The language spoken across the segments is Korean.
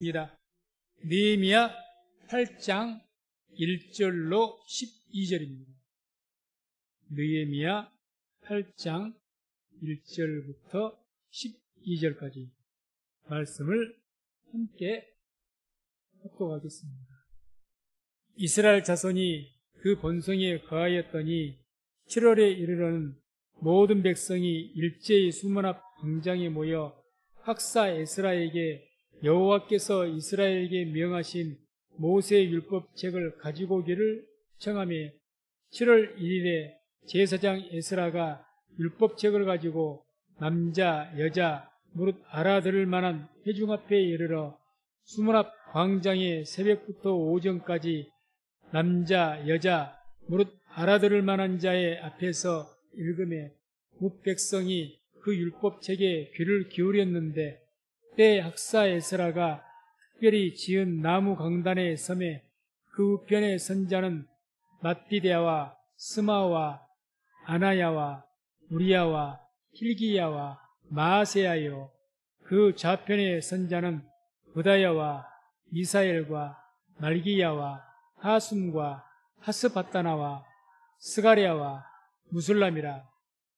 입니다. 느헤미야 8장 1절로 12절입니다. 느헤미야 8장 1절부터 12절까지 말씀을 함께 합독하겠습니다. 이스라엘 자손이 그 본성에 거하였더니 7월에 이르러는 모든 백성이 일제히 수문 앞 광장에 모여 학사 에스라에게 여호와께서 이스라엘에게 명하신 모세의 율법책을 가지고 오기를 청하며 7월 1일에 제사장 에스라가 율법책을 가지고 남자, 여자, 무릇 알아들을 만한 회중 앞에 이르러 수문 앞 광장에 새벽부터 오전까지 남자, 여자, 무릇 알아들을 만한 자의 앞에서 읽으며 뭇 백성이 그 율법책에 귀를 기울였는데 때 학사 에스라가 특별히 지은 나무 강단에 섬에 그 우편에 선 자는 맏디데아와 스마와 아나야와 우리야와 힐기야와 마아세야요 그 좌편에 선 자는 부다야와 미사엘과 말기야와 하숨과 하스바타나와 스가랴와 무술람이라.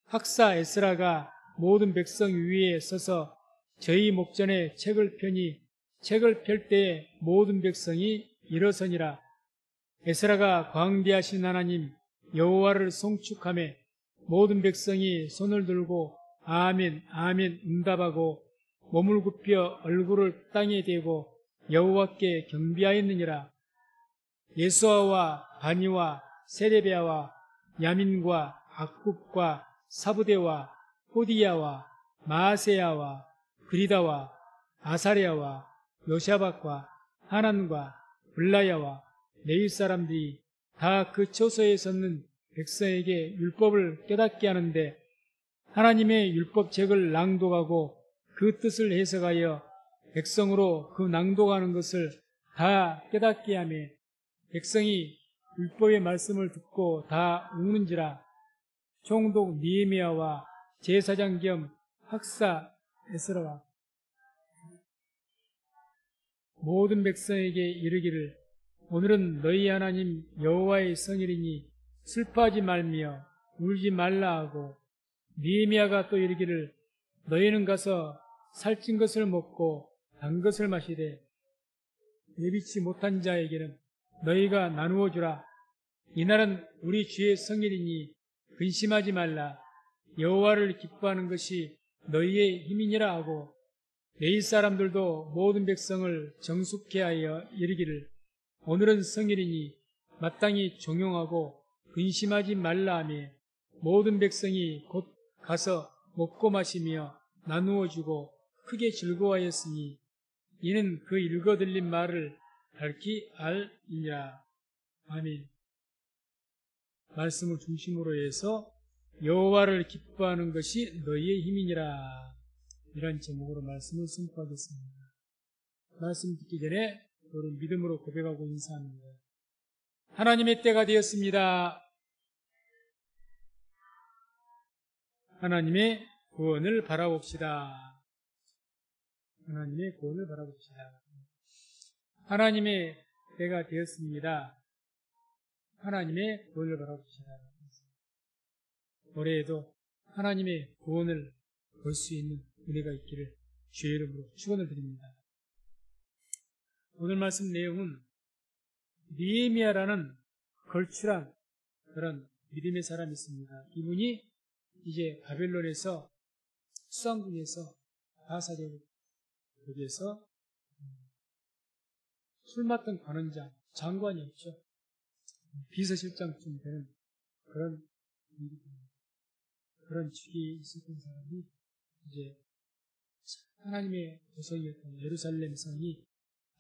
학사 에스라가 모든 백성 위에 서서 저희 목전에 책을 펴니 책을 펼 때에 모든 백성이 일어서니라. 에스라가 광대하신 하나님 여호와를 송축하며 모든 백성이 손을 들고 아멘 아멘 응답하고 몸을 굽혀 얼굴을 땅에 대고 여호와께 경배하였느니라. 예수아와 바니와 세레베아와 야민과 악굽과 사부대와 호디야와 마아세야와 그리다와 아사랴와 요샤박과 하난과 블라야와 레위 사람들이 다 그 처소에 섰는 백성에게 율법을 깨닫게 하는데 하나님의 율법책을 낭독하고 그 뜻을 해석하여 백성으로 그 낭독하는 것을 다 깨닫게 하며 백성이 율법의 말씀을 듣고 다 읽는지라. 총독 느헤미야와 제사장 겸 학사 에스라가 모든 백성에게 이르기를 오늘은 너희 하나님 여호와의 성일이니 슬퍼하지 말며 울지 말라 하고 느헤미야가 또 이르기를 너희는 가서 살찐 것을 먹고 단 것을 마시되 예비치 못한 자에게는 너희가 나누어 주라. 이날은 우리 주의 성일이니 근심하지 말라. 여호와를 기뻐하는 것이 너희의 힘이니라 하고 레위 사람들도 모든 백성을 정숙케 하여 이르기를 오늘은 성일이니 마땅히 종용하고 근심하지 말라 하며 모든 백성이 곧 가서 먹고 마시며 나누어 주고 크게 즐거워하였으니 이는 그 읽어 들린 말을 밝히 알이니라. 아멘. 말씀을 중심으로 해서 여호와를 기뻐하는 것이 너희의 힘이니라. 이런 제목으로 말씀을 선포하겠습니다. 말씀 듣기 전에 우리 믿음으로 고백하고 인사합니다. 하나님의 때가 되었습니다. 하나님의 구원을 바라봅시다. 하나님의 구원을 바라봅시다. 하나님의 때가 되었습니다. 하나님의 구원을 바라봅시다. 올해에도 하나님의 구원을 볼 수 있는 은혜가 있기를 주의 이름으로 축원을 드립니다. 오늘 말씀 내용은 느헤미야라는 걸출한 그런 믿음의 사람이 있습니다. 이분이 이제 바벨론에서 수상궁에서 바사대 거기에서 술 맡던 관원장, 장관이었죠. 비서실장쯤 되는 그런 직위에 있었던 사람이 이제 하나님의 도성이었던 예루살렘 성이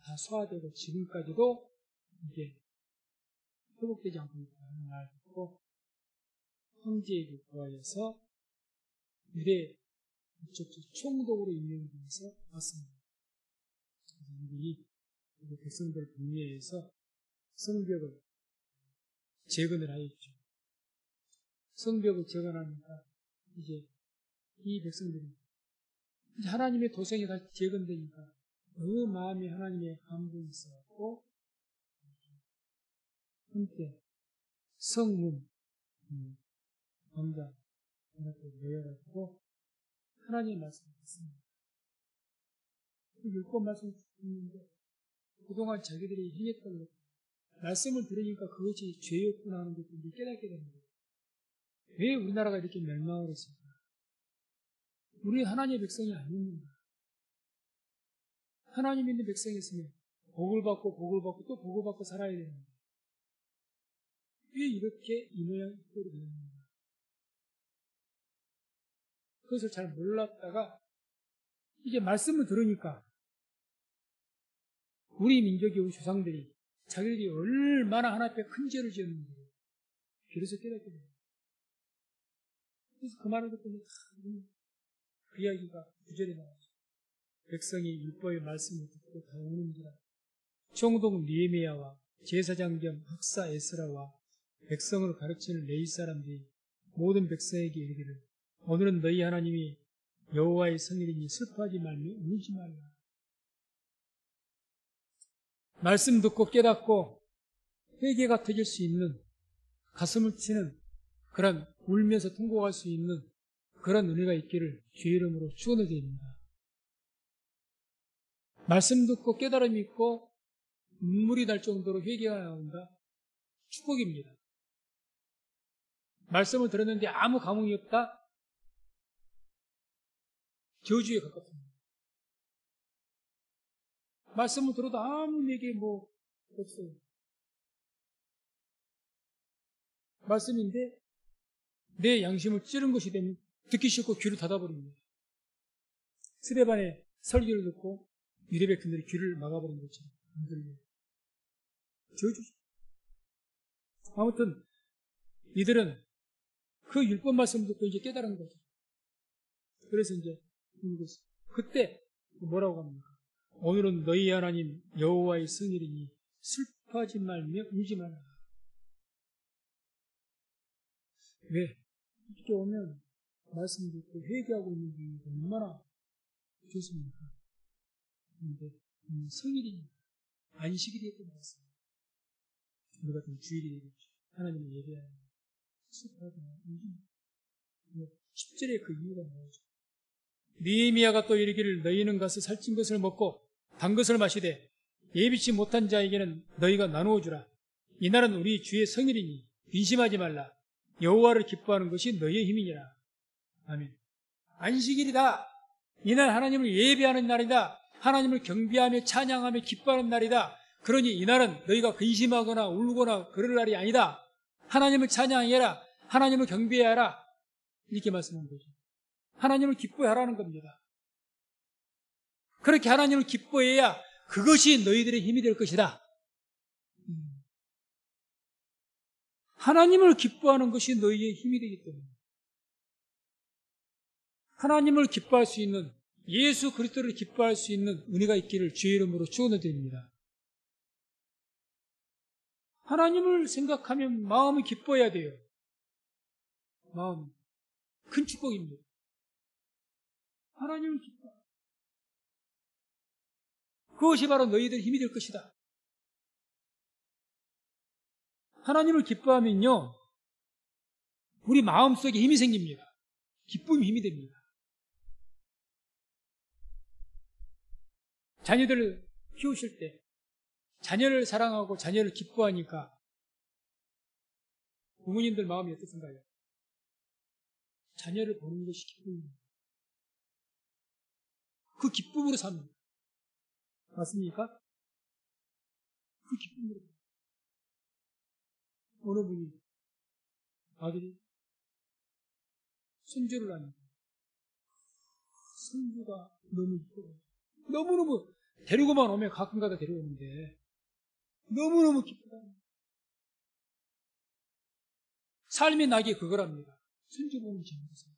다 소화되고 지금까지도 이게 회복되지 않고 있다는 말 듣고 황제에게 구하여서 유대 총독으로 임명되어서 왔습니다. 이분이 백성들 분리해서 성벽을 재건을 하였죠. 성벽을 재건하니까 이제 이 백성들이 이제 하나님의 도성이 다시 재건되니까 그 마음이 하나님의 감동이 있어갖고 함께 성문 광장 이렇게 모여가지고 하나님의 말씀을 듣습니다. 그 율법 말씀을 듣는데 그동안 자기들이 행했던 것, 말씀을 들으니까 그것이 죄였구나 하는 것을 이제 깨닫게 됩니다. 왜 우리나라가 이렇게 멸망을 했을까? 우리 하나님의 백성이 아닙니다. 하나님 있는 백성이었으면 복을 받고 또 복을 받고 살아야 되는데 왜 이렇게 이 모양 이 꼴이 되는가? 그것을 잘 몰랐다가 이제 말씀을 들으니까 우리 민족이 우리 조상들이 자기들이 얼마나 하나님 앞에 큰 죄를 지었는지 그래서 깨닫게 됩니다. 그래서 그 말을 듣더니 그 이야기가 9절에 나와요. 백성이 율법의 말씀을 듣고 다 우는지라. 총독 느헤미야와 제사장 겸 학사 에스라와 백성을 가르치는 레위 사람들이 모든 백성에게 이르기를 오늘은 너희 하나님이 여호와의 성일이니 슬퍼하지 말며 울지 말라. 말씀 듣고 깨닫고 회개가 터질 수 있는 가슴을 치는 그런 울면서 통곡할 수 있는 그런 은혜가 있기를 주의 이름으로 축원드립니다. 말씀 듣고 깨달음이 있고 눈물이 날 정도로 회개가 나온다. 축복입니다. 말씀을 들었는데 아무 감흥이 없다. 저주에 가깝습니다. 말씀을 들어도 아무 내게 없어요. 말씀인데 내 양심을 찌른 것이 되면 듣기 싫고 귀를 닫아버립니다. 스데반의 설교를 듣고 유대 백성들이 귀를 막아버린 것처럼 안 들려요. 저주죠. 아무튼 이들은 그 율법 말씀 듣고 이제 깨달은 거죠. 그래서 이제 그때 뭐라고 합니까? 오늘은 너희 하나님 여호와의 성일이니 슬퍼하지 말며 울지 말라. 왜? 이렇게 오면 말씀 듣고 회개하고 있는 게 얼마나 좋습니까? 그런데 성일이니 안식일이 했던 말씀. 우리 같은 주일이 되겠죠. 하나님을 예배하는 슬퍼하지 말며 울지 말라. 10절에 그 이유가 나오죠. 느헤미야가 또 이르기를 너희는 가서 살찐 것을 먹고 단 것을 마시되 예비치 못한 자에게는 너희가 나누어 주라. 이날은 우리 주의 성일이니 근심하지 말라. 여호와를 기뻐하는 것이 너희의 힘이니라. 아멘. 안식일이다. 이날 하나님을 예배하는 날이다. 하나님을 경배하며 찬양하며 기뻐하는 날이다. 그러니 이날은 너희가 근심하거나 울거나 그럴 날이 아니다. 하나님을 찬양해라. 하나님을 경배하라. 이렇게 말씀한 거죠. 하나님을 기뻐하라는 겁니다. 그렇게 하나님을 기뻐해야 그것이 너희들의 힘이 될 것이다. 하나님을 기뻐하는 것이 너희의 힘이 되기 때문에 하나님을 기뻐할 수 있는 예수 그리스도를 기뻐할 수 있는 은혜가 있기를 주의 이름으로 축원드립니다. 하나님을 생각하면 마음이 기뻐해야 돼요. 마음 큰 축복입니다. 하나님을 기뻐. 그것이 바로 너희들 힘이 될 것이다. 하나님을 기뻐하면요, 우리 마음속에 힘이 생깁니다. 기쁨이 힘이 됩니다. 자녀들을 키우실 때 자녀를 사랑하고 자녀를 기뻐하니까 부모님들 마음이 어떻습니까? 자녀를 보는 것이 기쁨입니다. 그 기쁨으로 삽니다. 맞습니까? 그 기쁨으로. 어느 분이 아들이 손주를 하니까 손주가 너무 이쁘고 너무너무 데리고만 오면 가끔가다 데려오는데 너무너무 기쁘다. 삶의 낙이 그거랍니다. 손주 보면 재밌어요.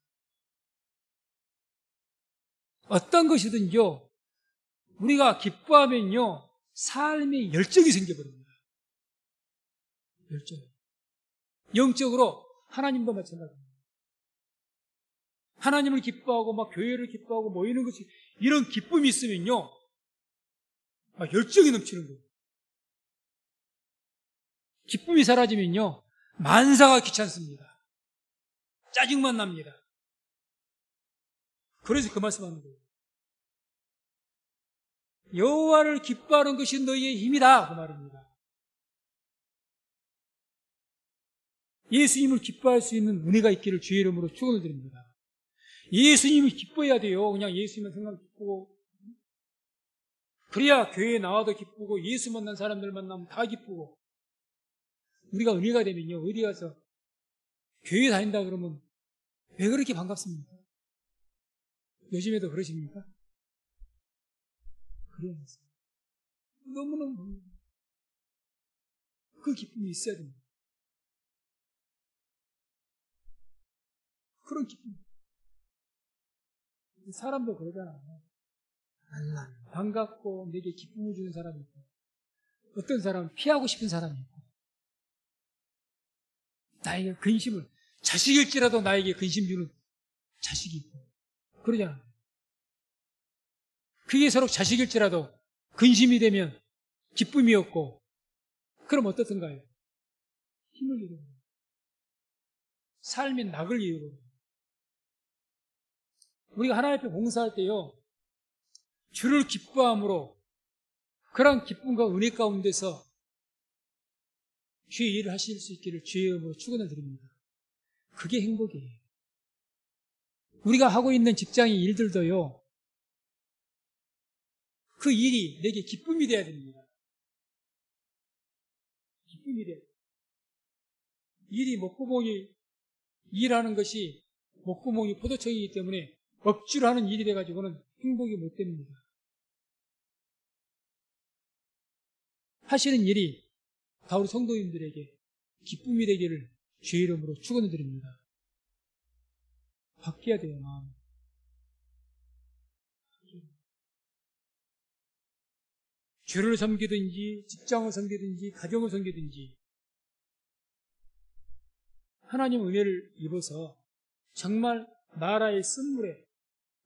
어떤 것이든요, 우리가 기뻐하면요, 삶의 열정이 생겨버립니다. 열정. 영적으로 하나님도 마찬가지입니다. 하나님을 기뻐하고 막 교회를 기뻐하고 모이는 것이 이런 기쁨이 있으면요, 열정이 넘치는 거예요. 기쁨이 사라지면요, 만사가 귀찮습니다. 짜증만 납니다. 그래서 그 말씀하는 거예요. 여호와를 기뻐하는 것이 너희의 힘이다, 그 말입니다. 예수님을 기뻐할 수 있는 은혜가 있기를 주의 이름으로 축원을 드립니다. 예수님을 기뻐해야 돼요. 그냥 예수님만 생각 기쁘고, 그래야 교회에 나와도 기쁘고, 예수 만난 사람들 만나면 다 기쁘고. 우리가 은혜가 되면요, 어디 가서 교회 다닌다 그러면 왜 그렇게 반갑습니까? 요즘에도 그러십니까? 그래야 했어요. 너무너무 그 기쁨이 있어야 됩니다. 그런 기쁨. 사람도 그러잖아요. 반갑고 내게 기쁨을 주는 사람이 있고, 어떤 사람은 피하고 싶은 사람이 있고, 나에게 근심을, 자식일지라도 나에게 근심 주는 자식이 있고, 그러잖아요. 그게 서로 자식일지라도 근심이 되면 기쁨이 없고, 그럼 어떻든가요? 힘을 잃어버려요. 삶의 낙을 잃어버려요. 우리가 하나님 앞에 봉사할 때요, 주를 기뻐함으로 그런 기쁨과 은혜 가운데서 주의 일을 하실 수 있기를 주의 이름으로 축원을 드립니다. 그게 행복이에요. 우리가 하고 있는 직장의 일들도요, 그 일이 내게 기쁨이 돼야 됩니다. 기쁨이 돼야 돼요. 일이 목구멍이, 일하는 것이 목구멍이 포도청이기 때문에 억지로 하는 일이 돼가지고는 행복이 못 됩니다. 하시는 일이 다 우리 성도님들에게 기쁨이 되기를 주의 이름으로 축원을 드립니다. 바뀌어야 돼요, 마음. 주를 섬기든지 직장을 섬기든지 가정을 섬기든지 하나님 은혜를 입어서 정말 나라의 쓴물에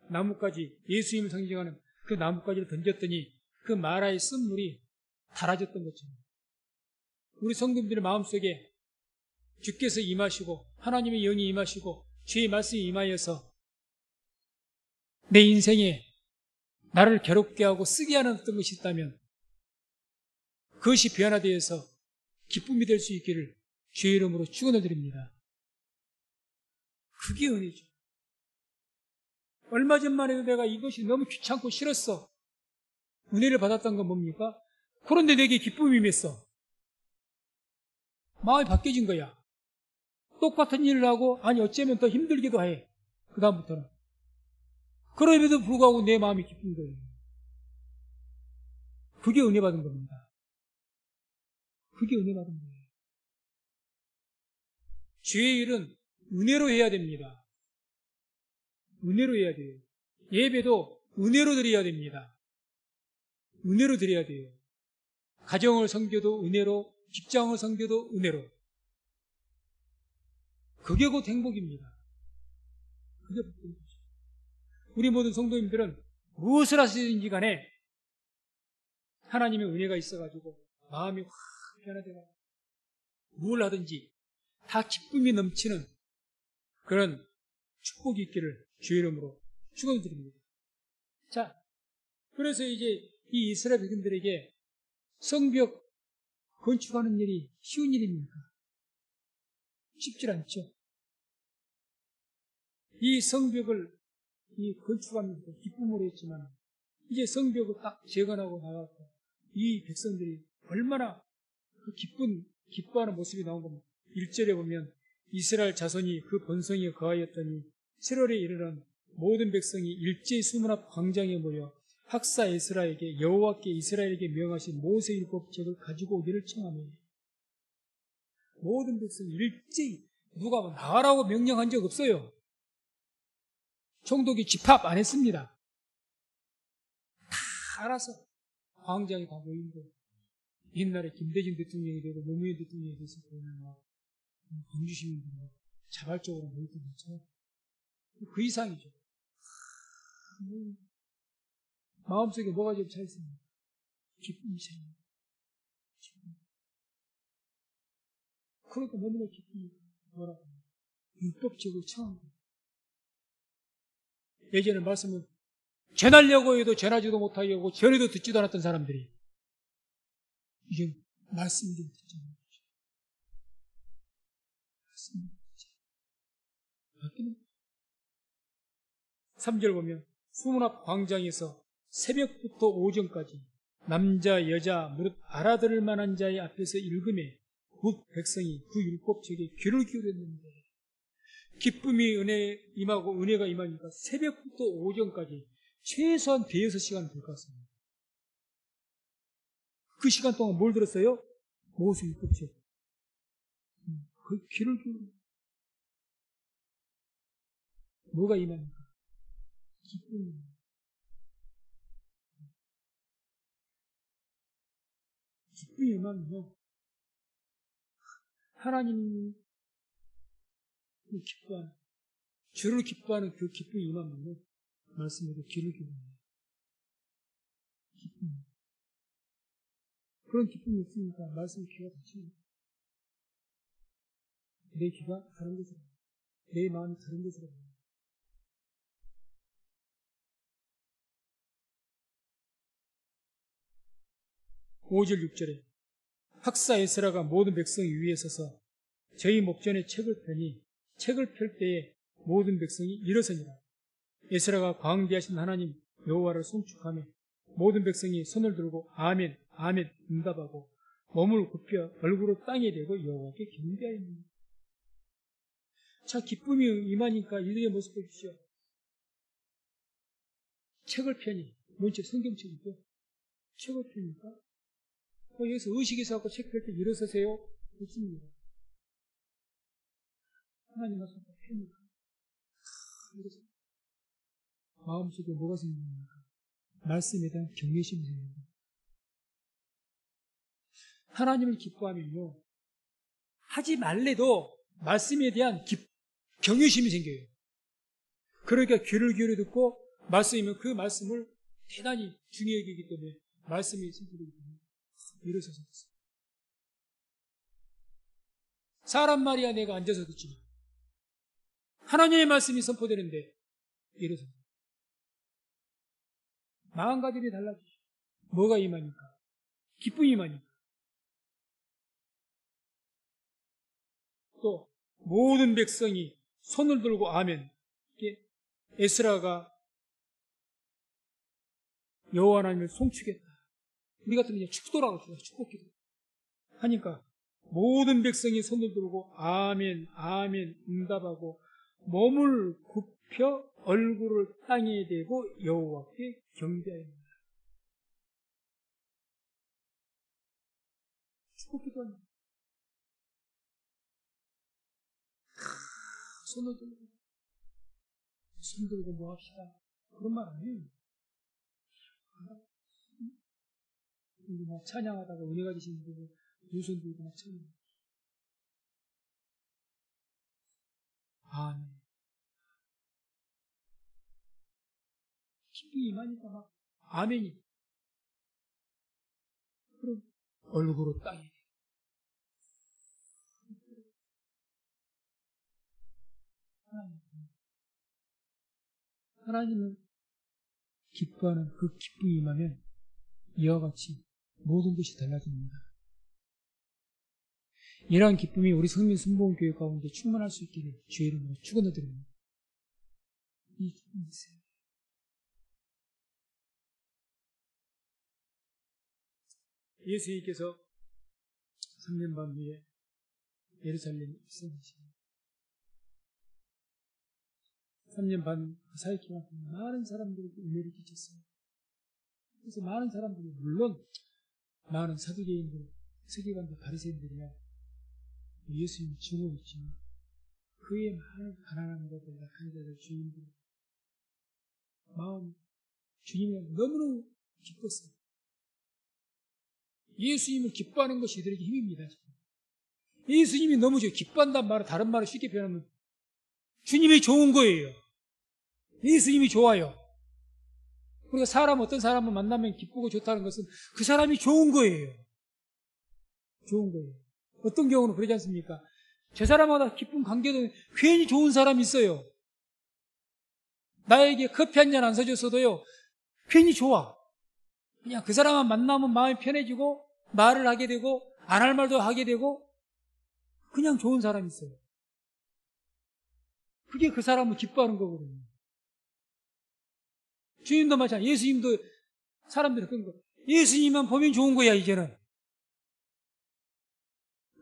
나뭇가지, 예수님을 상징하는 그 나뭇가지를 던졌더니 그 나라의 쓴물이 달아졌던 것처럼 우리 성도님들의 마음속에 주께서 임하시고 하나님의 영이 임하시고 주의 말씀이 임하여서 내 인생에 나를 괴롭게 하고 쓰게 하는 어떤 것이 있다면 그것이 변화되어서 기쁨이 될 수 있기를 주의 이름으로 축원을 드립니다. 그게 은혜죠. 얼마 전만 해도 내가 이것이 너무 귀찮고 싫었어. 은혜를 받았던 건 뭡니까? 그런데 내게 기쁨이 임했어. 마음이 바뀌어진 거야. 똑같은 일을 하고 아니 어쩌면 더 힘들기도 해. 그 다음부터는. 그럼에도 불구하고 내 마음이 기쁜 거예요. 그게 은혜 받은 겁니다. 그게 은혜 받은 거예요. 주의 일은 은혜로 해야 됩니다. 은혜로 해야 돼요. 예배도 은혜로 드려야 됩니다. 은혜로 드려야 돼요. 가정을 섬겨도 은혜로, 직장을 섬겨도 은혜로. 그게 곧 행복입니다. 그게 곧 행복이죠. 우리 모든 성도님들은 무엇을 하시든지 간에 하나님의 은혜가 있어가지고 마음이 확 변화되고 뭘 하든지 다 기쁨이 넘치는 그런 축복이 있기를 주의 이름으로 축원드립니다. 자, 그래서 이제 이 이스라엘 백성들에게 성벽 건축하는 일이 쉬운 일입니까? 쉽지 않죠. 이 성벽을 건축하면서 기쁨으로 했지만 이제 성벽을 딱 재건하고 나갔고 이 백성들이 얼마나 그 기뻐하는 모습이 나온 겁니다. 1절에 보면 이스라엘 자손이 그 번성에 거하였더니 7월에 이르는 모든 백성이 일제히 수문 앞 광장에 모여 학사 에스라에게 여호와께 이스라엘에게 명하신 모세의 법책을 가지고 오기를 청하며 모든 백성이 일제히 누가 나가라고 명령한 적 없어요. 총독이 집합 안 했습니다. 다 알아서 광장에 다 모인 거예요. 옛날에 김대중 대통령이 되고 노무현 대통령이 됐을 때는 광주 시민들이 자발적으로 모였던 것처럼 그 이상이죠. 마음속에 뭐가 좀 차있습니다. 기쁨이 생깁니다. 그러니까 너무나 기쁨이 뭐라고 합니다. 율법적으로 청한 거예요. 예전에 말씀은 전하려고 해도 전하지도 못하게 하고 전에도 듣지도 않았던 사람들이 이제 말씀을 듣지 않는 거죠. 말씀을 듣지 않는 거죠. 3절 보면 수문 앞 광장에서 새벽부터 오전까지 남자 여자 무릇 알아들을 만한 자의 앞에서 읽음에 곧 백성이 그 율법책에 귀를 기울였는데 기쁨이 은혜에 임하고 은혜가 임하니까 새벽부터 오전까지 최소한 대여섯 시간 될 것 같습니다. 그 시간 동안 뭘 들었어요? 모세 율법책. 그 귀를 기울여. 뭐가 임하니까? 기쁨이. 기쁨이 임하면요. 하나님이 기뻐하는, 주를 기뻐하는 그 기쁨이 임하면요. 말씀에도 귀를 기울입니다. 기쁨. 그런 기쁨이 있으니까 말씀의 귀가 닫힙니다. 내 귀가 다른 데서, 내 마음이 다른 데서. 5절 6절에 학사 에스라가 모든 백성 위에 서서 저희 목전에 책을 펴니 책을 펼 때에 모든 백성이 일어서니라. 에스라가 광대하신 하나님 여호와를 송축하며 모든 백성이 손을 들고 아멘 아멘 응답하고 몸을 굽혀 얼굴을 땅에 대고 여호와께 경배하였느니라. 자, 기쁨이 임하니까 이들의 모습 보십시오. 책을 펴니 뭔 책? 성경책이죠. 책을 펴니까 여기서 의식에서 갖고 책 펼 때 일어서세요. 그렇습니다. 하나님 말씀 펴니까 마음속에 뭐가 생깁니까? 말씀에 대한 경외심이 생깁니다. 하나님을 기뻐하면요, 하지 말래도 말씀에 대한 경외심이 생겨요. 그러니까 귀를 기울여 듣고 말씀이면 그 말씀을 대단히 중요하게 여기기 때문에 말씀이 선포되기 때문에 일어서서 듣습니다. 사람 말이야 내가 앉아서 듣지만 하나님의 말씀이 선포되는데 일어서서 마음가짐이 달라지죠. 뭐가 임하니까? 기쁨이 임하니까. 또 모든 백성이 손을 들고 아멘. 에스라가 여호와 하나님을 송축했다. 우리 같으면 그냥 축도라고 해요. 축복기도 하니까 모든 백성이 손을 들고 아멘 아멘 응답하고 몸을 굽혀 얼굴을 땅에 대고 여호와께 경배하였다. 축복기도 합니다. 손을 들고 손 들고 뭐 합시다. 그런 말 아니에요. 막 찬양하다가 은혜가 되시는 분들 두 손 들고 막 찬양. 아멘. 기쁨이 임하니까 막 아멘이. 그럼 얼굴로 땅에. 하나님을 기뻐하는 그 기쁨이 임하면 이와 같이 모든 것이 달라집니다. 이러한 기쁨이 우리 성민 순복음교회 가운데 충만할 수 있기를 주의 이름으로 축원드립니다. 이 기쁨이 있어요. 예수님께서 3년 반 후에 예루살렘에 입성하십니다. 3년 반 그 사이 기간 동안 많은 사람들에게 은혜를 끼쳤어요. 그래서 많은 사람들이, 물론 많은 사두개인들, 서기관들, 바리새인들이야 예수님 증오를 있지만 그의 많은 가난한 자들, 약한 자들, 주인들 마음 주님이 너무너무 기뻤어요. 예수님을 기뻐하는 것이 이들에게 힘입니다. 예수님이 너무 좋아요. 기뻐한다는 말은 다른 말을 쉽게 표현하면 주님이 좋은 거예요. 예수님이 좋아요. 우리가 어떤 사람을 만나면 기쁘고 좋다는 것은 그 사람이 좋은 거예요. 좋은 거예요. 어떤 경우는 그러지 않습니까? 저 사람마다 기쁜 관계도 괜히 좋은 사람이 있어요. 나에게 커피 한 잔 안 사줬어도요, 괜히 좋아. 그냥 그 사람만 만나면 마음이 편해지고, 말을 하게 되고, 안 할 말도 하게 되고, 그냥 좋은 사람이 있어요. 그게 그 사람을 기뻐하는 거거든요. 주님도 마찬가지, 예수님도 사람들이 그런 거. 예수님만 보면 좋은 거야, 이제는.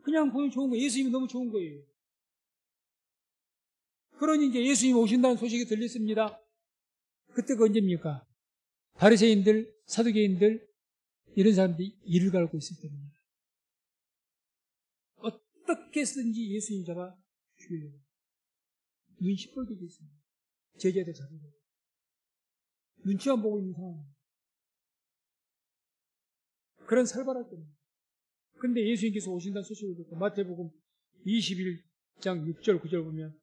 그냥 보면 좋은 거예요. 예수님이 너무 좋은 거예요. 그러니 이제 예수님 오신다는 소식이 들렸습니다. 그때가 언제입니까? 바리새인들, 사두개인들, 이런 사람들이 이를 갈고 있을 때입니다. 어떻게 해서든지 예수님 잡아 죽이려고. 눈 시뻘게 있습니다. 제자들 잡으려고. 눈치만 보고 있는 상황입니다. 그런 살벌할 때입니다. 근데 예수님께서 오신다는 소식을 듣고 마태복음 21장 6절 9절 보면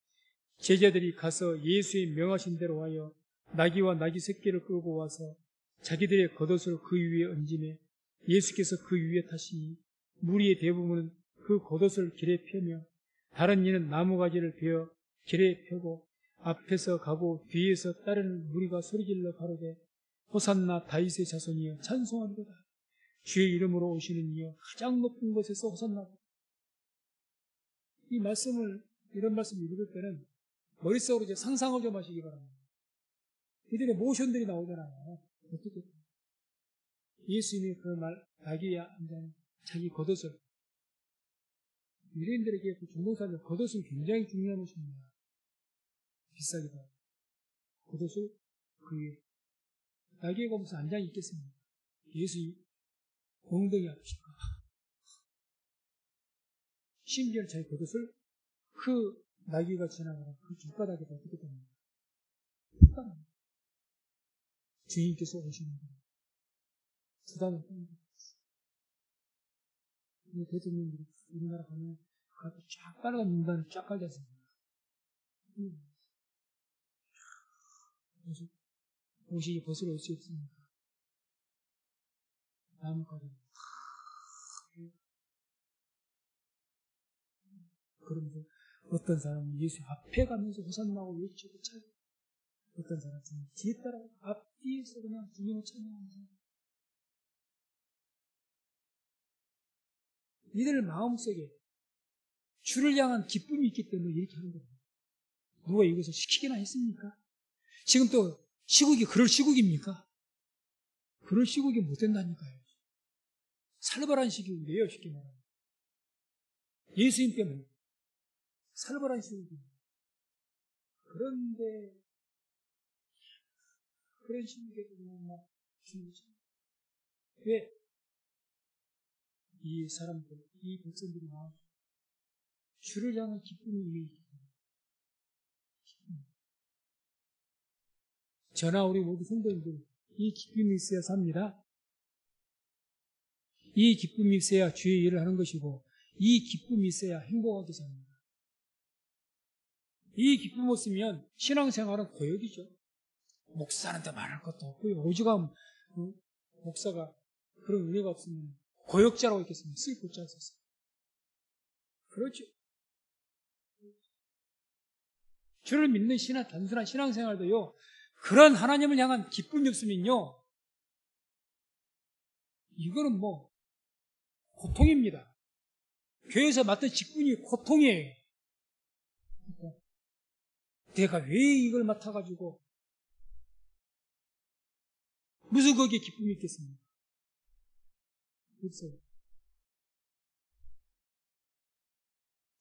제자들이 가서 예수의 명하신 대로 하여 나귀와 나귀 새끼를 끌고 와서 자기들의 겉옷을 그 위에 얹으며 예수께서 그 위에 타시니 무리의 대부분은 그 겉옷을 길에 펴며 다른 이는 나무가지를 베어 길에 펴고 앞에서 가고 뒤에서 따르는 무리가 소리질러 가로되 호산나 다윗의 자손이여 찬송하리로다. 주의 이름으로 오시는 이여 가장 높은 곳에서 호산나. 이 말씀을, 이런 말씀을 읽을 때는 머릿속으로 이제 상상을 좀 하시기 바랍니다. 이들의 모션들이 나오잖아요. 어떻게? 예수님이 그 말, 나귀에 앉은 자기 겉옷을, 유대인들에게 그 중동사들 겉옷은 굉장히 중요한 옷입니다. 비싸기도 하고. 겉옷을 그 위에, 나귀에 가면서 앉아 있겠습니다. 예수님, 엉덩이 아프실까? 심지어 자기 겉옷을 그 나귀가 지나가는 그 길바닥에다 두게 됩니다. 주인께서 오시는 거예요. 부담을 푸는 거예요. 대통령들이 우리나라 가면 쫙 빨간 문단을 쫙 깔렸습니다. 옷이 벗으러 올 수 없습니다. 나뭇가지. 그러면서 어떤 사람은 예수 앞에 가면서 호산나고 외치고 차고, 어떤 사람은 뒤에 따라 앞뒤에서 그냥 주님을 찬양하면서 이들 마음속에 주를 향한 기쁨이 있기 때문에 이렇게 하는 겁니다. 누가 이것을 시키기나 했습니까? 지금 또 시국이 그럴 시국입니까? 그럴 시국이 못 된다니까요. 살벌한 시국이에요, 쉽게 말하면. 예수님 때문에 살벌한 시국입니다. 그런데 그런 시국에도 그냥 막 주님이죠. 왜? 이 사람들, 이 백성들이 나와서 주를 향한 기쁨이 있기 때문에. 저나 우리 모두 성도님들, 이 기쁨이 있어야 삽니다. 이 기쁨이 있어야 주의 일을 하는 것이고, 이 기쁨이 있어야 행복하게 삽니다. 이 기쁨 없으면 신앙생활은 고역이죠. 목사한테 말할 것도 없고요. 오죽하면 목사가 그런 은혜가 없으면 고역자라고 있겠습니다. 쓸 곳자 있었어요. 그렇죠. 주를 믿는 단순한 신앙생활도요, 그런 하나님을 향한 기쁨이 없으면요, 이거는 뭐 고통입니다. 교회에서 맡은 직분이 고통이에요. 그러니까 내가 왜 이걸 맡아가지고 무슨 거기에 기쁨이 있겠습니까? 없어요.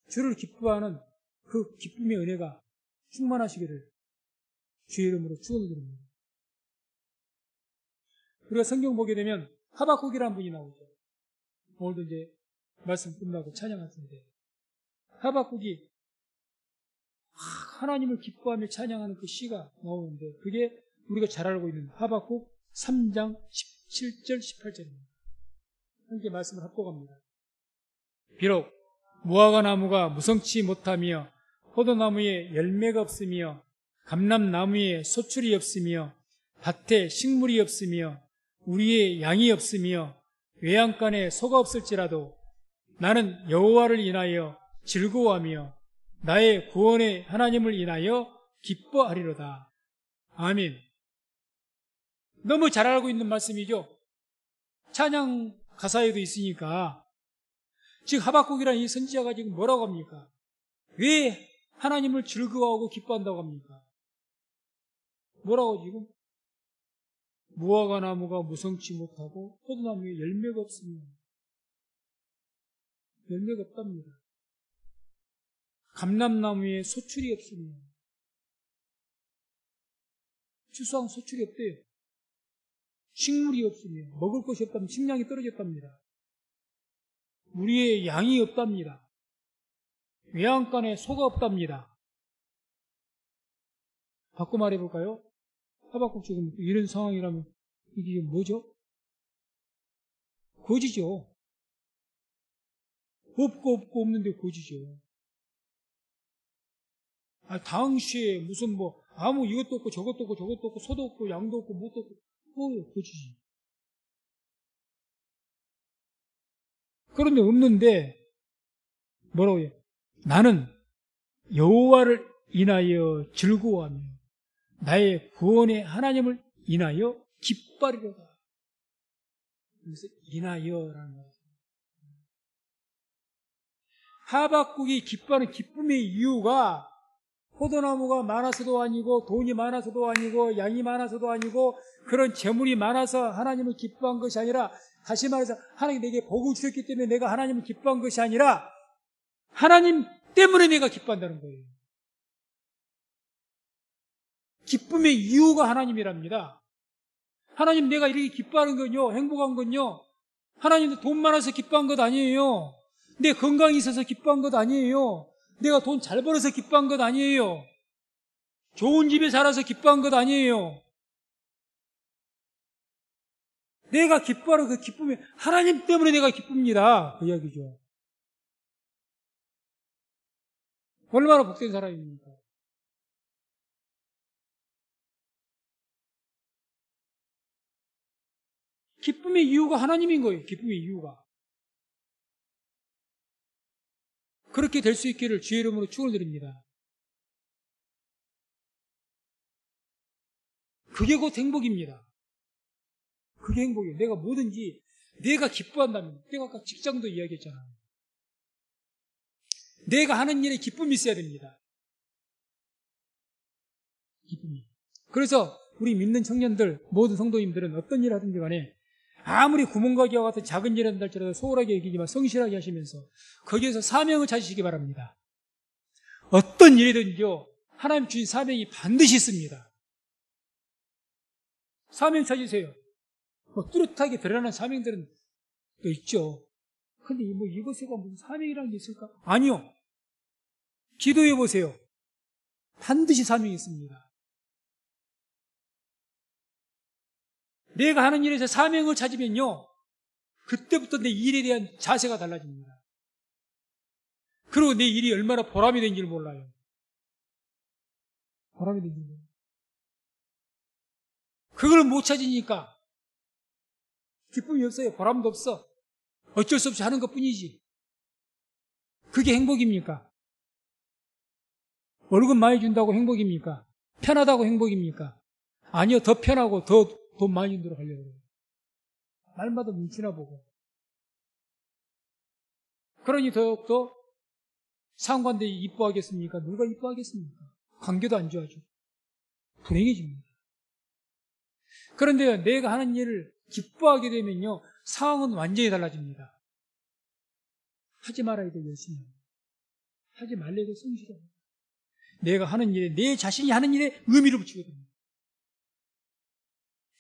주를 기뻐하는 그 기쁨의 은혜가 충만하시기를 주의 이름으로 축원드립니다. 우리가 성경 보게 되면 하박국이라는 분이 나오죠. 오늘도 이제 말씀 끝나고 찬양할 텐데, 하박국이 하나님을 기뻐하며 찬양하는 그 시가 나오는데, 그게 우리가 잘 알고 있는 하박국 3장 17절 18절입니다. 함께 말씀을 합독합니다. 비록 무화과 나무가 무성치 못하며 포도나무에 열매가 없으며 감람나무에 소출이 없으며 밭에 식물이 없으며 우리의 양이 없으며 외양간에 소가 없을지라도 나는 여호와를 인하여 즐거워하며 나의 구원의 하나님을 인하여 기뻐하리로다. 아멘. 너무 잘 알고 있는 말씀이죠. 찬양 가사에도 있으니까. 지금 하박국이라는 이 선지자가 지금 뭐라고 합니까? 왜 하나님을 즐거워하고 기뻐한다고 합니까? 뭐라고 지금? 무화과 나무가 무성치 못하고 포도나무에 열매가 없으며 열매가 없답니다. 감람나무에 소출이 없으며 추수한 소출이 없대요. 식물이 없으며 먹을 것이 없다면 식량이 떨어졌답니다. 우리의 양이 없답니다. 외양간에 소가 없답니다. 바꿔 말해볼까요? 하박국 지금 이런 상황이라면 이게 뭐죠? 거지죠. 없고 없는데 거지죠. 당시에 무슨 아무 이것도 없고 저것도 없고 저것도 없고 소도 없고 양도 없고 뭣도 없고 뭐예요? 거지지. 그런데 없는데 뭐라고 해요? 나는 여호와를 인하여 즐거워하며 나의 구원의 하나님을 인하여 기뻐하리로다. 그래서 인하여라는 거예요. 하박국이 기뻐하는 기쁨의 이유가 포도나무가 많아서도 아니고 돈이 많아서도 아니고 양이 많아서도 아니고 그런 재물이 많아서 하나님을 기뻐한 것이 아니라, 다시 말해서 하나님 내게 복을 주셨기 때문에 내가 하나님을 기뻐한 것이 아니라 하나님 때문에 내가 기뻐한다는 거예요. 기쁨의 이유가 하나님이랍니다. 하나님 내가 이렇게 기뻐하는 건요, 행복한 건요, 하나님도 돈 많아서 기뻐한 것 아니에요. 내 건강이 있어서 기뻐한 것 아니에요. 내가 돈 잘 벌어서 기뻐한 것 아니에요. 좋은 집에 살아서 기뻐한 것 아니에요. 내가 기뻐하는 그 기쁨이 하나님 때문에 내가 기쁩니다. 그 이야기죠. 얼마나 복된 사람입니까? 기쁨의 이유가 하나님인 거예요. 기쁨의 이유가. 그렇게 될 수 있기를 주의 이름으로 축원드립니다. 그게 곧 행복입니다. 그게 행복이에요. 내가 뭐든지 내가 기뻐한다면, 내가 아까 직장도 이야기했잖아요. 내가 하는 일에 기쁨이 있어야 됩니다. 기쁨이. 그래서 우리 믿는 청년들, 모든 성도님들은 어떤 일을 하든지 간에 아무리 구멍가게와 같은 작은 일을 한다 할지라도 소홀하게 여기지만 성실하게 하시면서 거기에서 사명을 찾으시기 바랍니다. 어떤 일이든지요, 하나님 주신 사명이 반드시 있습니다. 사명 찾으세요. 뚜렷하게 드러나는 사명들은 또 있죠. 근데 이것에가 무슨 사명이라는 게 있을까? 아니요. 기도해 보세요. 반드시 사명이 있습니다. 내가 하는 일에서 사명을 찾으면요, 그때부터 내 일에 대한 자세가 달라집니다. 그리고 내 일이 얼마나 보람이 된지를 몰라요. 보람이 된지를 몰라요. 그걸 못 찾으니까 기쁨이 없어요. 보람도 없어. 어쩔 수 없이 하는 것뿐이지. 그게 행복입니까? 월급 많이 준다고 행복입니까? 편하다고 행복입니까? 아니요. 더 편하고 더 돈 많이 준다고 하려고 해요. 날마다 눈치나 보고. 그러니 더욱더 상관대 이뻐하겠습니까? 누가 이뻐하겠습니까? 관계도 안 좋아져. 불행해집니다. 그런데 내가 하는 일을 기뻐하게 되면요, 상황은 완전히 달라집니다. 하지 말아야 돼, 열심히. 하지 말아야 돼, 성실해. 내가 하는 일에, 내 자신이 하는 일에 의미를 붙이게 됩니다.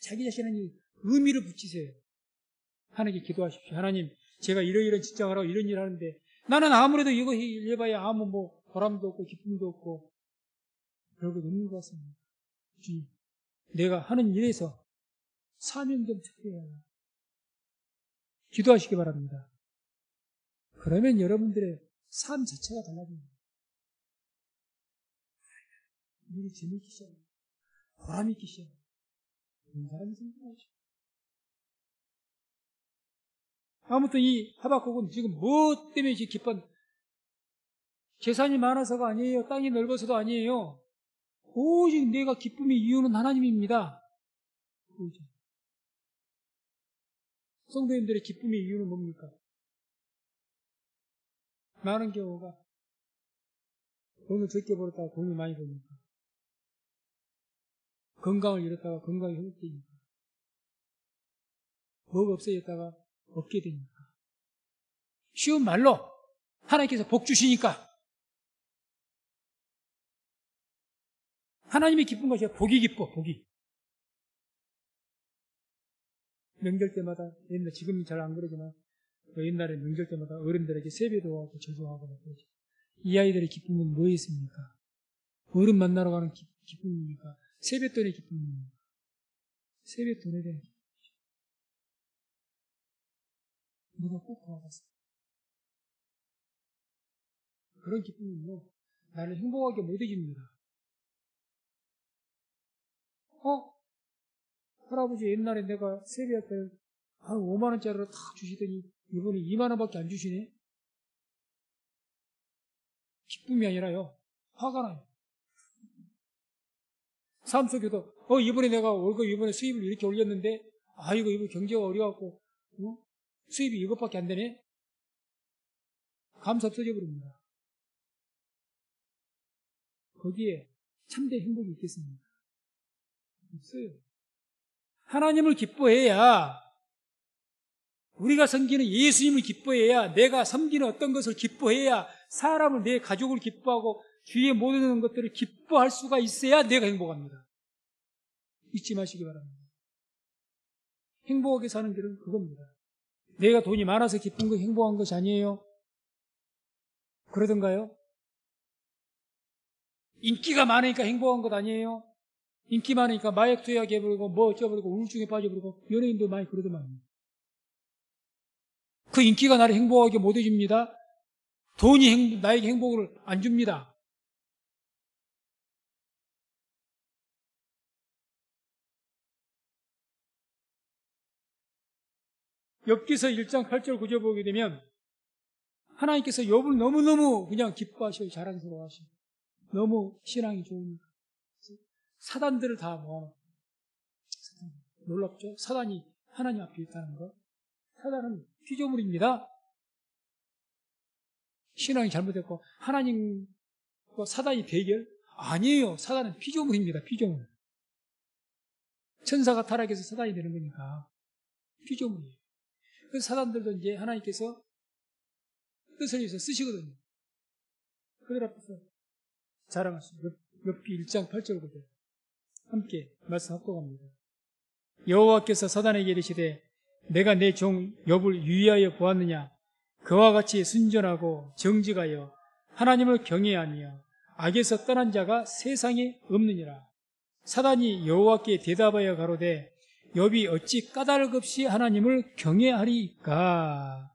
자기 자신 하는 일에 의미를 붙이세요. 하나님께 기도하십시오. 하나님, 제가 이러이러한 직장을 하고 이런 일을 하는데 나는 아무래도 이거 해봐야 아무 보람도 없고 기쁨도 없고 별거 없는 것 같습니다. 주님, 내가 하는 일에서 사명 좀 찾게 해야 기도하시기 바랍니다. 그러면 여러분들의 삶 자체가 달라집니다. 일이 재밌기 시작합니다. 보람이 있기 시작합니다. 그런 사람이 성공하죠. 아무튼 이 하박국은 지금 무엇 때문에 기뻐? 재산이 많아서가 아니에요. 땅이 넓어서도 아니에요. 오직 내가 기쁨의 이유는 하나님입니다. 성도님들의 기쁨의 이유는 뭡니까? 많은 경우가 돈을 적게 벌었다가 돈을 많이 버니까, 건강을 잃었다가 건강이 회복되니까, 뭐가 없어졌다가 없게 되니까, 쉬운 말로 하나님께서 복 주시니까, 하나님이 기쁜 것이 복이 기뻐. 복이. 명절 때마다, 옛날 지금은 잘 안 그러지만 옛날에 명절 때마다 어른들에게 세배도 하고 저주하고 그러죠. 이 아이들의 기쁨은 뭐였습니까? 어른 만나러 가는 기쁨입니까? 세뱃돈의 기쁨입니까? 세뱃돈에 대한 기쁨이죠. 누가 꼭 도와갔어요. 그런 기쁨은요, 나를 행복하게 못 해줍니다. 할아버지 옛날에 내가 세배할 때 5만원짜리를 탁 주시더니 이번에 2만원밖에 안 주시네? 기쁨이 아니라요, 화가 나요. 삶 속에도 이번에 내가 월급 이번에 수입을 이렇게 올렸는데 이거 경제가 어려워갖고 수입이 이것밖에 안 되네? 감사 없어져 버립니다. 거기에 참된 행복이 있겠습니까? 없어요. 하나님을 기뻐해야, 우리가 섬기는 예수님을 기뻐해야, 내가 섬기는 어떤 것을 기뻐해야, 사람을, 내 가족을 기뻐하고 주위의 모든 것들을 기뻐할 수가 있어야 내가 행복합니다. 잊지 마시기 바랍니다. 행복하게 사는 길은 그겁니다. 내가 돈이 많아서 기쁜 거 행복한 것이 아니에요. 그러던가요? 인기가 많으니까 행복한 것 아니에요? 인기 많으니까 마약 투약해버리고 뭐 어쩌버리고 우울증에 빠져버리고 연예인도 많이 그러더만. 그 인기가 나를 행복하게 못 해줍니다. 돈이 나에게 행복을 안 줍니다. 욥기서 1장 8절 9절 보게 되면 하나님께서 욥을 너무너무 그냥 기뻐하시고 자랑스러워하시고 너무 신앙이 좋으니까 사단들을 다 모아놓고, 놀랍죠? 사단이 하나님 앞에 있다는 거. 사단은 피조물입니다. 신앙이 잘못됐고 하나님과 사단이 대결? 아니에요. 사단은 피조물입니다. 피조물. 천사가 타락해서 사단이 되는 거니까 피조물이에요. 그래서 사단들도 이제 하나님께서 뜻을 위해서 쓰시거든요. 그들 앞에서 자랑하시죠. 욥기 1장 8절 9절 함께 말씀 합독합니다. 여호와께서 사단에게 이르시되 내가 내 종 욥을 유의하여 보았느냐? 그와 같이 순전하고 정직하여 하나님을 경외하며 악에서 떠난 자가 세상에 없느니라. 사단이 여호와께 대답하여 가로되 욥이 어찌 까닭 없이 하나님을 경외하리까?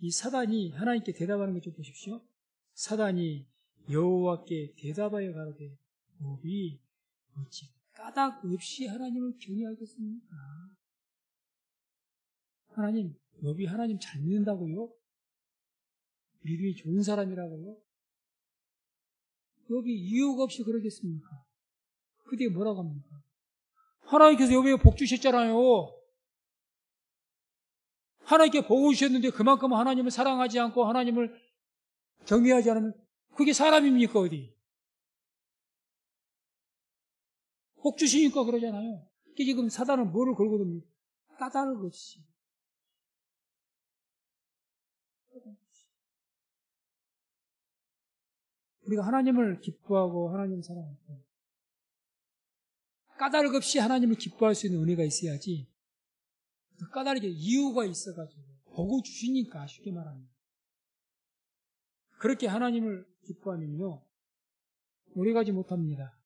이 사단이 하나님께 대답하는 것 좀 보십시오. 사단이 여호와께 대답하여 가로되 욥이 어찌 까닭 없이 하나님을 경외하겠습니까? 하나님, 욥이 하나님 잘 믿는다고요? 믿음이 좋은 사람이라고요? 욥이 이유가 없이 그러겠습니까? 그 뒤에 뭐라고 합니까? 하나님께서 욥에게 복 주셨잖아요. 하나님께 복 주셨는데 그만큼 하나님을 사랑하지 않고 하나님을 경외하지 않으면 그게 사람입니까 어디? 복 주시니까 그러잖아요. 지금 사단은 뭐를 걸고 듭니까? 까닭 없이. 우리가 하나님을 기뻐하고 하나님을 사랑하고 까닭 없이 하나님을 기뻐할 수 있는 은혜가 있어야지. 까다르게 이유가 있어가지고 복을 주시니까 쉽게 말하면 그렇게 하나님을 기뻐하면요 오래 가지 못합니다.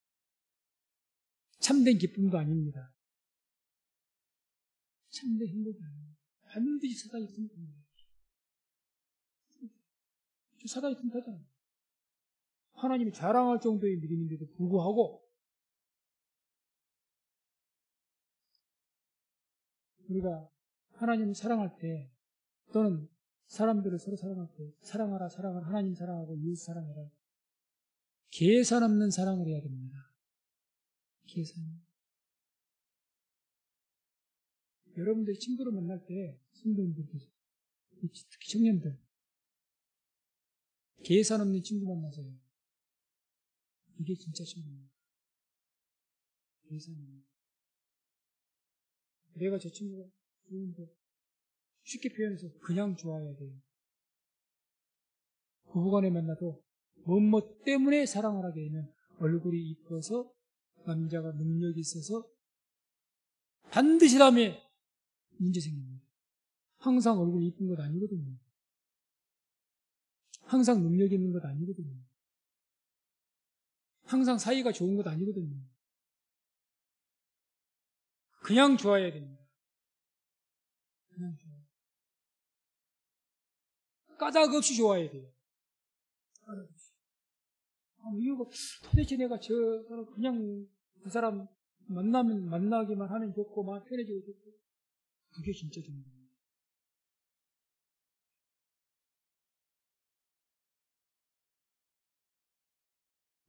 참된 기쁨도 아닙니다. 참된 행복이 아닙니다. 반드시 사단이 틈탑니다. 사단이 틈타잖아요. 하나님이 자랑할 정도의 믿음인데도 불구하고 우리가 하나님을 사랑할 때 또는 사람들을 서로 사랑할 때 사랑하라 사랑하라 하나님 사랑하고 이웃 사랑하라 계산 없는 사랑을 해야 됩니다. 계산. 여러분들이 친구를 만날 때 성도님들께서 특히 청년들 계산 없는 친구 만나세요. 이게 진짜 친구입니다. 계산 없는. 내가 저 친구가 좋은데 쉽게 표현해서 그냥 좋아해야 돼요. 부부간에 만나도 뭐뭐 때문에 사랑을 하게 되면 얼굴이 이뻐서 남자가 능력이 있어서 반드시 다음에 문제 생깁니다. 항상 얼굴이 이쁜 것 아니거든요. 항상 능력이 있는 것 아니거든요. 항상 사이가 좋은 것 아니거든요. 그냥 좋아해야 됩니다. 그냥 좋아해야 돼요. 까닭 없이 좋아해야 돼요. 까닭 없이. 이유가 도대체 내가 저 사람 그냥 그 사람 만나기만 하면 좋고 막 편해지고 좋고 그게 진짜 좋은 거예요.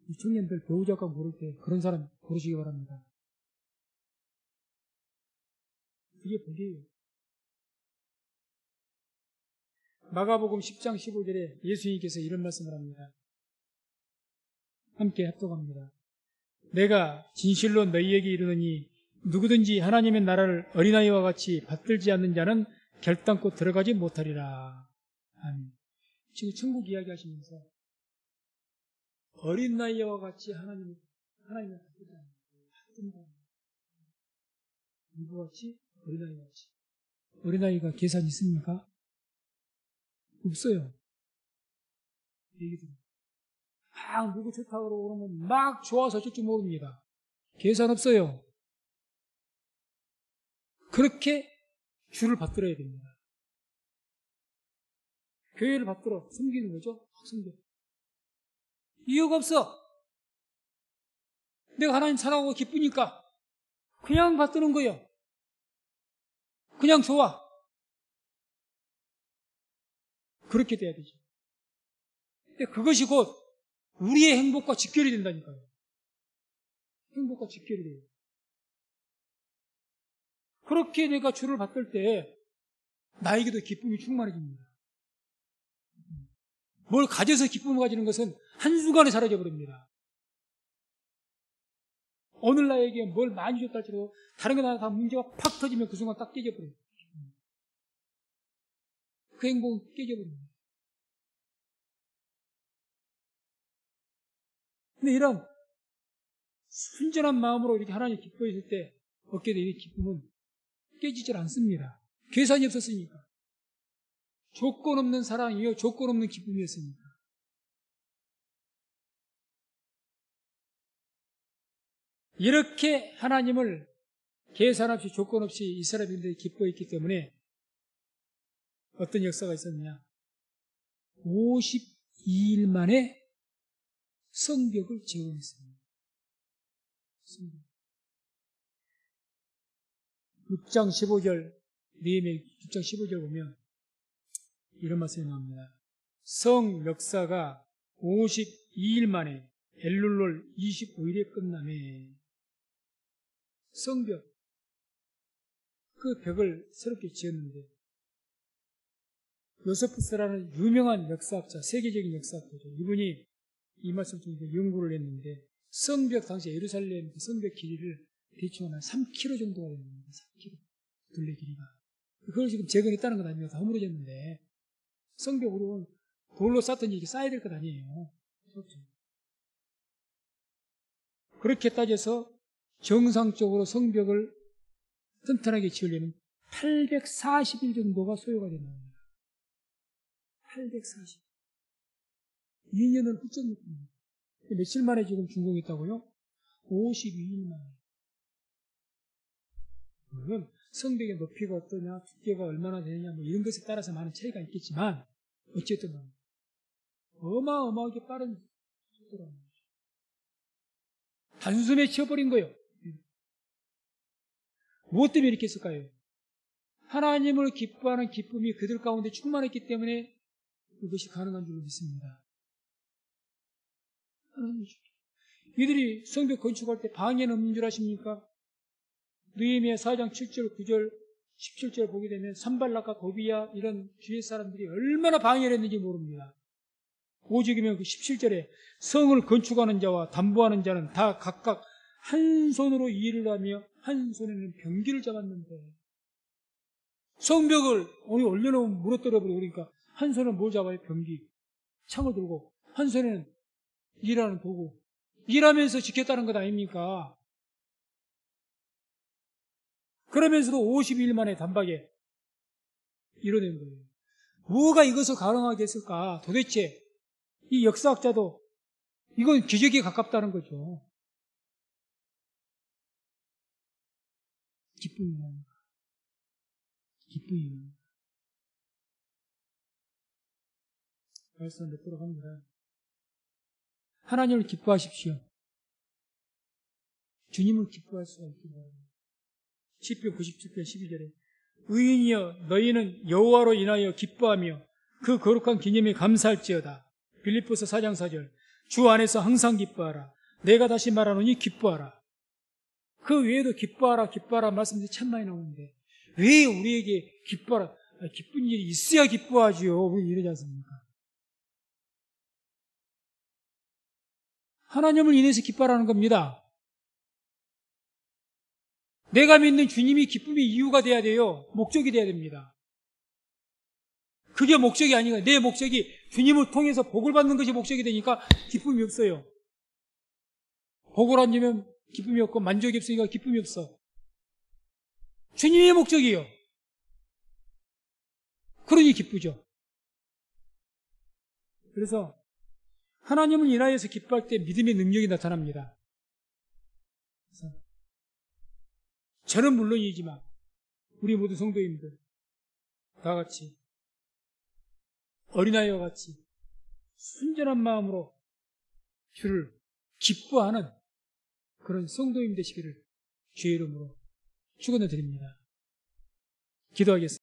이 청년들 배우자가 고를 때 그런 사람 고르시기 바랍니다. 그게 복이에요. 마가복음 10장 15절에 예수님께서 이런 말씀을 합니다. 함께 합독합니다. 내가 진실로 너희에게 이르노니 누구든지 하나님의 나라를 어린아이와 같이 받들지 않는 자는 결단코 들어가지 못하리라. 아멘. 지금 천국 이야기 하시면서 어린아이와 같이 하나님을 받들지 않는다. 이와 같이 어린아이와 같이. 어린아이가 계산이 있습니까? 없어요. 얘기들. 막 누구 좋다고 그러면 막 좋아서 어쩔 줄 모릅니다. 계산 없어요. 그렇게 주를 받들어야 됩니다. 교회를 받들어 섬기는 거죠. 확 섬겨. 이유가 없어. 내가 하나님 사랑하고 기쁘니까 그냥 받드는 거예요. 그냥 좋아. 그렇게 돼야 되죠. 근데 그것이 곧 우리의 행복과 직결이 된다니까요. 행복과 직결이 돼요. 그렇게 내가 주를 받들 때 나에게도 기쁨이 충만해집니다. 뭘 가져서 기쁨을 가지는 것은 한순간에 사라져버립니다. 오늘 나에게 뭘 많이 줬다 할지라도 다른 게 다 문제가 팍 터지면 그 순간 딱 깨져버려요. 그 행복은 깨져버립니다. 근데 이런 순전한 마음으로 이렇게 하나님 기뻐했을 때 얻게 되는 기쁨은 깨지질 않습니다. 계산이 없었으니까. 조건 없는 사랑이요, 조건 없는 기쁨이었으니까. 이렇게 하나님을 계산 없이 조건 없이 이스라엘인들이 기뻐했기 때문에 어떤 역사가 있었느냐. 52일 만에 성벽을 재건했습니다. 6장 15절, 느헤미야 6장 15절 보면 이런 말씀이 나옵니다. 성 역사가 52일 만에 엘룰월 25일에 끝나매 성벽, 그 벽을 새롭게 지었는데 요세푸스라는 유명한 역사학자, 세계적인 역사학자죠. 이분이 이 말씀 중에 연구를 했는데 성벽 당시 예루살렘 성벽 길이를 대충 한 3km 정도가 됩니다. 3km 둘레 길이가. 그걸 지금 재건했다는 건 아니에요. 다 허물어졌는데 성벽으로는 돌로 쌓든지 이렇게 쌓아야 될 것 아니에요. 그렇죠. 그렇게 따져서 정상적으로 성벽을 튼튼하게 지으려면 840일 정도가 소요가 된다. 840. 2년을 훌쩍 넘습니다. 며칠 만에 지금 준공했다고요? 52일 만에. 물론 성벽의 높이가 어떠냐, 두께가 얼마나 되느냐, 뭐 이런 것에 따라서 많은 차이가 있겠지만 어쨌든 어마어마하게 빠른 속도라는 거죠. 단숨에 치워버린 거예요. 무엇 때문에 이렇게 했을까요? 하나님을 기뻐하는 기쁨이 그들 가운데 충만했기 때문에 그것이 가능한 줄 믿습니다. 이들이 성벽 건축할 때 방해는 없는 줄 아십니까? 느헤미야 4장 7절, 9절, 17절 보게 되면 산발락과 도비야 이런 주위 사람들이 얼마나 방해를 했는지 모릅니다. 오직이면 그 17절에 성을 건축하는 자와 담보하는 자는 다 각각 한 손으로 일을 하며 한 손에는 병기를 잡았는데 성벽을 올려놓으면 물어떨어버리고 그러니까 한 손은 뭘 잡아요? 병기. 창을 들고 한 손에는 일하는 도구. 일하면서 지켰다는 것 아닙니까? 그러면서도 52일 만에 단박에 이뤄낸 거예요. 뭐가 이것을 가능하게 했을까? 도대체 이 역사학자도 이건 기적에 가깝다는 거죠. 기쁨이라는 거. 기쁨이요. 말씀 맺도록 합니다. 하나님을 기뻐하십시오. 주님을 기뻐할 수가 있기 바랍니다. 시편 97편 12절에 의인이여 너희는 여호와로 인하여 기뻐하며 그 거룩한 기념에 감사할지어다. 빌립보서 4장 4절 주 안에서 항상 기뻐하라. 내가 다시 말하노니 기뻐하라. 그 외에도 기뻐하라 기뻐하라 말씀들이 참 많이 나오는데 왜 우리에게 기뻐하라 기쁜 일이 있어야 기뻐하지요. 우리 이러지 않습니까? 하나님을 인해서 기뻐하라는 겁니다. 내가 믿는 주님이 기쁨의 이유가 돼야 돼요. 목적이 돼야 됩니다. 그게 목적이 아니라 내 목적이 주님을 통해서 복을 받는 것이 목적이 되니까 기쁨이 없어요. 복을 안 주면 기쁨이 없고 만족이 없으니까 기쁨이 없어. 주님의 목적이에요. 그러니 기쁘죠. 그래서 하나님을 인하여서 기뻐할 때 믿음의 능력이 나타납니다. 그래서 저는 물론이지만 우리 모두 성도님들 다 같이 어린아이와 같이 순전한 마음으로 주를 기뻐하는 그런 성도님 되시기를 주의 이름으로 축원을 드립니다. 기도하겠습니다.